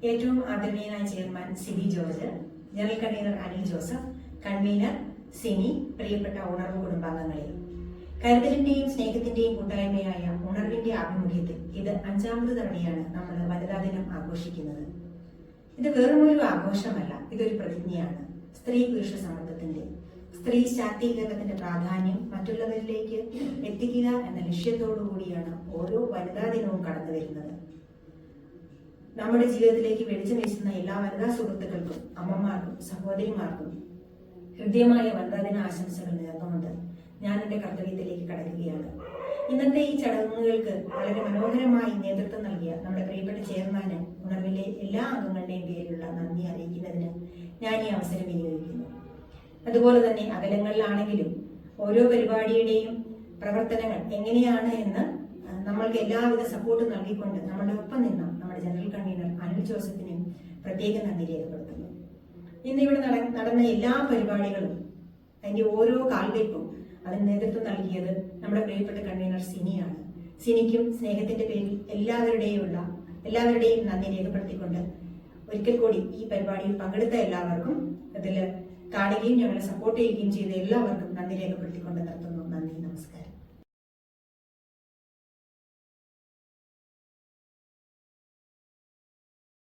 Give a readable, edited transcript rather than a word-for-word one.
ഏറ്റവും ആദരണീയനായ chairman Sibi George, general convener Anil Joseph, convener Sini, പ്രിയപ്പെട്ട ഉണർവ് കുടുംബാംഗങ്ങളെ, കരുതലിന്റെയും സ്നേഹത്തിന്റെയും കൂട്ടായ്മയായ ഉണർവിന്റെ ആഭിമുഖ്യത്തിൽ ഇത് 5ാമത് തവണയാണ് നമ്മൾ വനിതാ ദിനം ആഘോഷിക്കുന്നത്. ഇത് വെറുമൊരു ആഘോഷമല്ല, ഇതൊരു പ്രതിജ്ഞയാണ്. സ്ത്രീ പുരുഷ സമത്വത്തിന്റെ, സ്ത്രീ ശാക്തീകരണത്തിന്റെ പ്രാധാന്യം മറ്റുള്ളവരിലേക്ക് എത്തിക്കുക എന്ന ലക്ഷ്യത്തോടു കൂടിയാണ് ഓരോ വനിതാ ദിനവും കടന്നു വരുന്നത്. നമ്മുടെ ജീവിതത്തിലേക്ക് വെളിച്ചം വീശുന്ന എല്ലാ വനിതാ സുഹൃത്തുക്കൾക്കും, അമ്മമാർക്കും, സഹോദരിമാർക്കും ഹൃദ്യമായ വനിതാ ദിന ആശംസകൾ നേർന്നുകൊണ്ട് ഞാൻ എന്റെ കർത്തവ്യത്തിലേക്ക് കടക്കുകയാണ്. ഇന്നത്തെ ഈ ചടങ്ങുകൾക്ക് വളരെ മനോഹരമായി നേതൃത്വം നൽകിയ നമ്മുടെ പ്രിയപ്പെട്ട ചെയർമാന് ഉണർവിലെ എല്ലാ അംഗങ്ങളുടെയും പേരിലുള്ള നന്ദി അറിയിക്കുന്നതിന് ഞാൻ ഈ അവസരം വിനിയോഗിക്കുന്നു. അതുപോലെ തന്നെ അകലങ്ങളിലാണെങ്കിലും ഓരോ പരിപാടിയുടെയും പ്രവർത്തനങ്ങൾ എങ്ങനെയാണ് എന്ന് നമ്മൾക്ക് എല്ലാവിധ സപ്പോർട്ടും നൽകിക്കൊണ്ട് നമ്മുടെ ഒപ്പം നിന്ന നമ്മുടെ ജനറൽ കൺവീനർ അനിൽ ജോസഫിനും പ്രത്യേക നന്ദി രേഖപ്പെടുത്തുന്നു. ഇന്നിവിടെ നടന്ന എല്ലാ പരിപാടികളും, അതിന്റെ ഓരോ കാൽവയ്പും അതിന് നേതൃത്വം നൽകിയത് നമ്മുടെ പ്രിയപ്പെട്ട കൺവീനർ സിനിയാണ്. സിനിക്കും സ്നേഹത്തിന്റെ പേരിൽ എല്ലാവരുടെയും നന്ദി രേഖപ്പെടുത്തിക്കൊണ്ട് ഒരിക്കൽ കൂടി ഈ പരിപാടിയിൽ പങ്കെടുത്ത എല്ലാവർക്കും, അതിൽ കാണുകയും ഞങ്ങളെ സപ്പോർട്ട് ചെയ്യുകയും ചെയ്ത എല്ലാവർക്കും നന്ദി രേഖപ്പെടുത്തിക്കൊണ്ട് നിർത്തുന്നു.